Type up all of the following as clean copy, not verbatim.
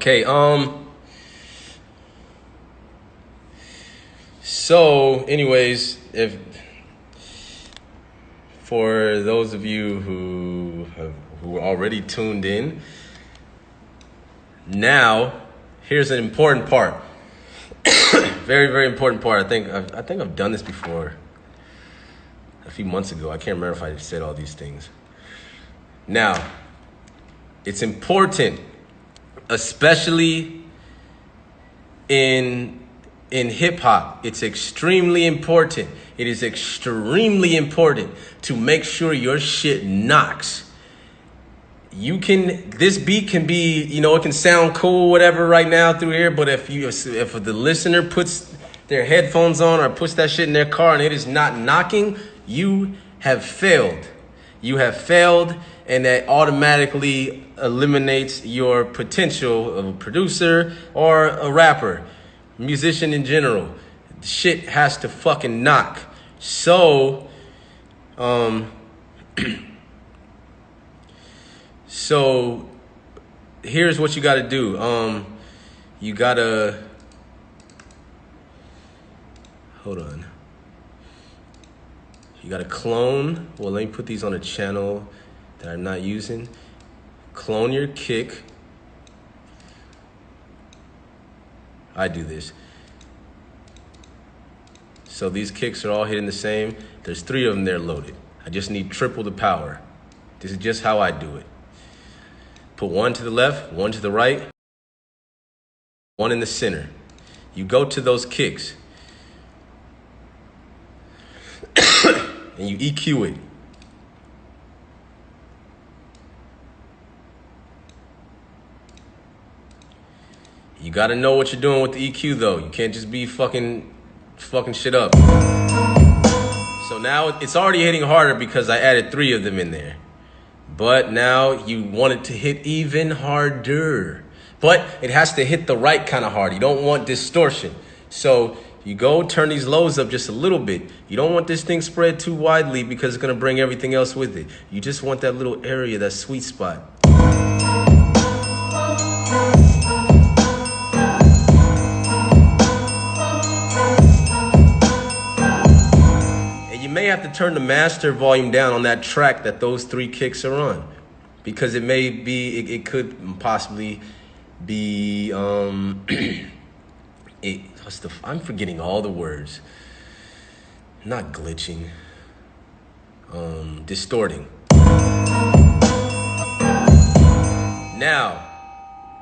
Okay, so anyways, if for those of you who are already tuned in, now here's an important part. Very, very important part. I think I've done this before a few months ago. I can't remember if I said all these things. Now, it's important, especially in hip hop. It's extremely important. It is extremely important to make sure your shit knocks. This beat can be, it can sound cool, whatever, right now through here. But if the listener puts their headphones on or puts that shit in their car and it is not knocking, you have failed. You have failed, and that automatically eliminates your potential of a producer or a rapper, musician in general. Shit has to fucking knock. So, So here's what you got to do. You got to, hold on. You got to clone. Well, let me put these on a channel that I'm not using. Clone your kick. I do this. So these kicks are all hitting the same. There's 3 of them there loaded. I just need triple the power. This is just how I do it. Put 1 to the left, 1 to the right, 1 in the center. You go to those kicks and you EQ it. You gotta know what you're doing with the EQ though. You can't just be fucking shit up. So now it's already hitting harder because I added 3 of them in there. But now you want it to hit even harder. But it has to hit the right kind of hard. You don't want distortion. So you go turn these lows up just a little bit. You don't want this thing spread too widely because it's going to bring everything else with it. You just want that little area, that sweet spot. You may have to turn the master volume down on that track that those 3 kicks are on, because it could possibly be I'm forgetting all the words. Not glitching, distorting. Now,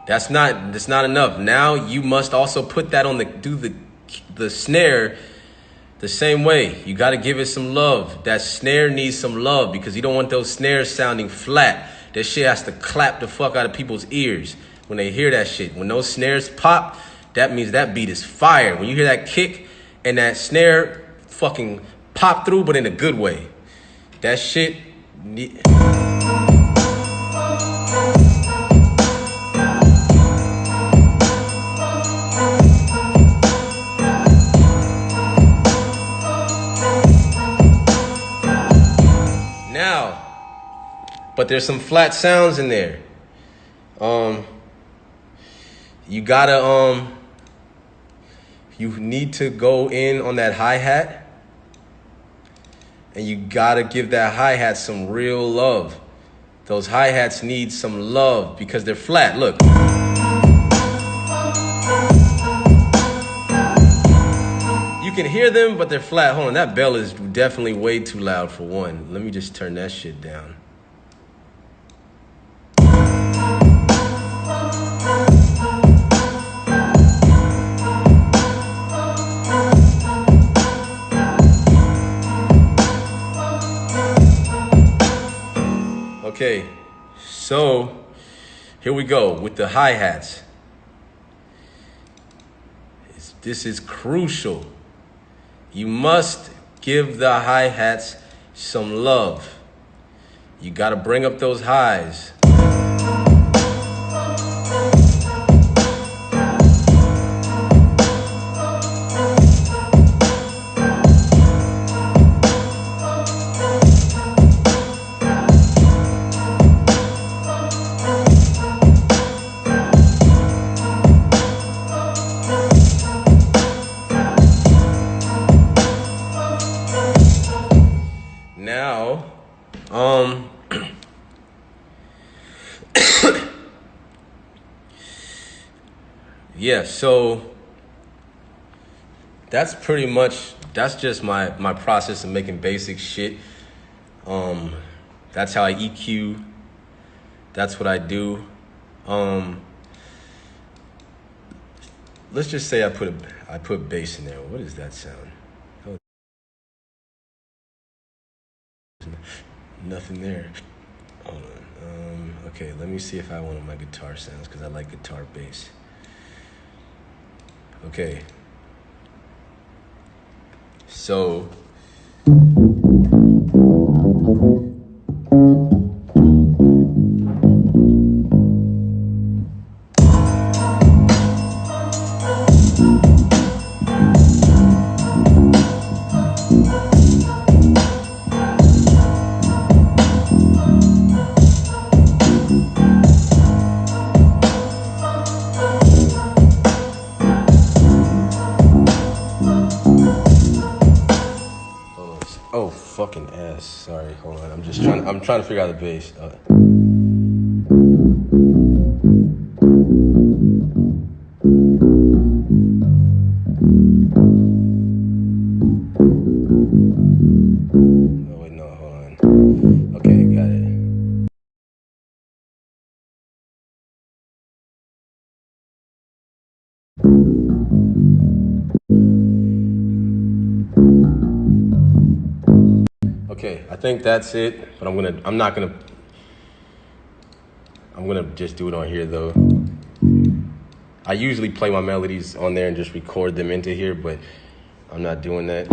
that's not enough. Now you must also put that on the snare. The same way, you got to give it some love. That snare needs some love because you don't want those snares sounding flat. That shit has to clap the fuck out of people's ears when they hear that shit. When those snares pop, that means that beat is fire. When you hear that kick and that snare fucking pop through, but in a good way. That shit... But there's some flat sounds in there. You gotta, you need to go in on that hi-hat. And you gotta give that hi-hat some real love. Those hi-hats need some love because they're flat. Look. You can hear them, but they're flat. Hold on, that bell is definitely way too loud for one. Let me just turn that shit down. Okay, so here we go with the hi-hats. This is crucial. You must give the hi-hats some love. You got to bring up those highs. yeah, so that's pretty much, that's just my process of making basic shit. That's how I EQ. That's what I do. Let's just say I put bass in there. What is that sound? Oh, nothing there. Hold on. Okay, let me see if I have one of my guitar sounds, because I like guitar bass. Okay. So oh, fucking ass. Sorry, hold on. I'm trying to figure out the bass. Oh, wait, no, hold on. Okay, got it. Okay, I think that's it, but I'm gonna just do it on here though. I usually play my melodies on there and just record them into here, but I'm not doing that.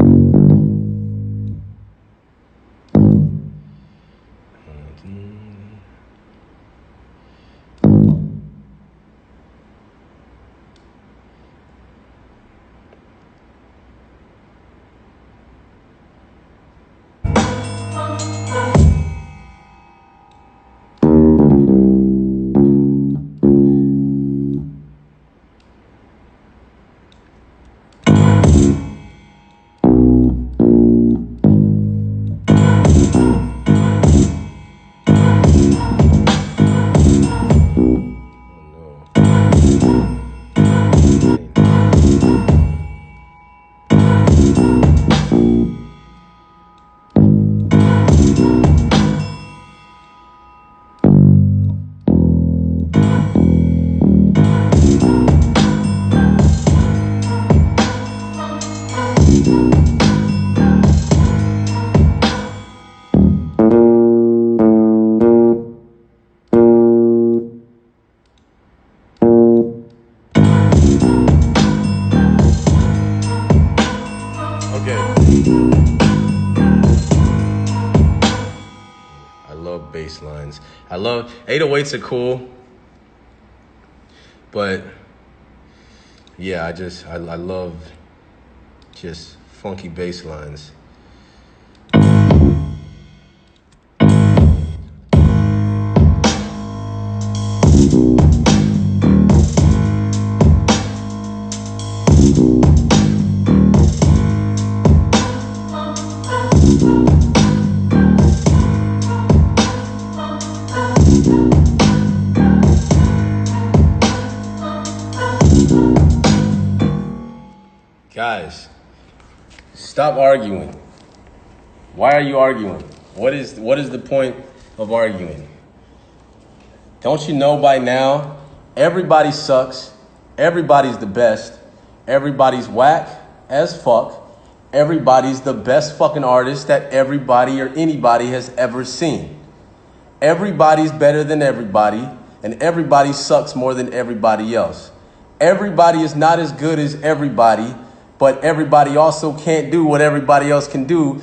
Bass lines. I love 808s are cool, but yeah, I love just funky bass lines. Guys, stop arguing. Why are you arguing? What is the point of arguing? Don't you know by now, everybody sucks, everybody's the best, everybody's whack as fuck, everybody's the best fucking artist that everybody or anybody has ever seen. Everybody's better than everybody, and everybody sucks more than everybody else. Everybody is not as good as everybody, but everybody also can't do what everybody else can do.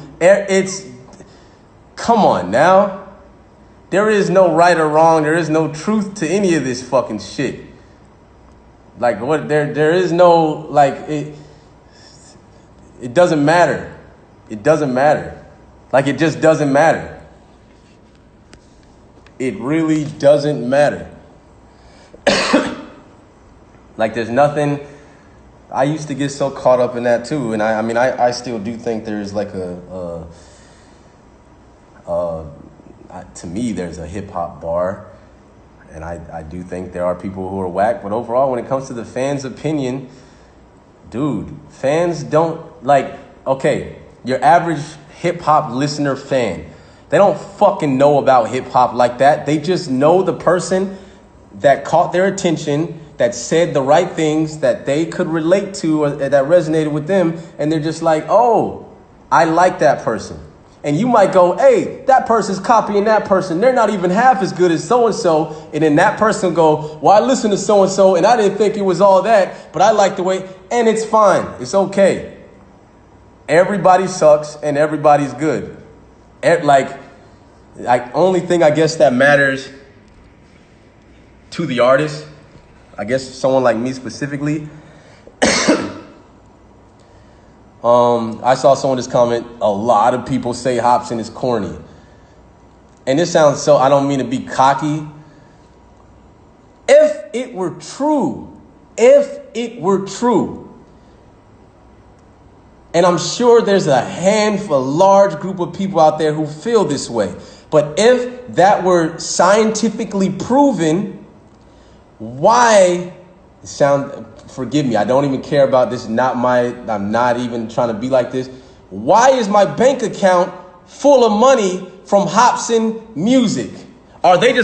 Come on now. There is no right or wrong. There is no truth to any of this fucking shit. Like what? There is no like it. It doesn't matter. It doesn't matter. Like it just doesn't matter. It really doesn't matter. Like there's nothing. I used to get so caught up in that too, and I still do think there's like to me there's a hip hop bar, And I do think there are people who are whack. But overall, when it comes to the fans' opinion, dude, fans don't like, okay, your average hip hop listener fan, they don't fucking know about hip hop like that. They just know the person that caught their attention, that said the right things that they could relate to or that resonated with them. And they're just like, oh, I like that person. And you might go, hey, that person's copying that person. They're not even half as good as so-and-so. And then that person will go, well, I listened to so-and-so and I didn't think it was all that, but I like the way, and it's fine. It's okay. Everybody sucks and everybody's good. Like only thing I guess that matters to the artist, I guess someone like me specifically, I saw someone just comment, a lot of people say Hopsin is corny. And this sounds so, I don't mean to be cocky. If it were true, and I'm sure there's a large group of people out there who feel this way, but if that were scientifically proven, forgive me, I don't even care about this. I'm not even trying to be like this. Why is my bank account full of money from Hopsin music? Are they just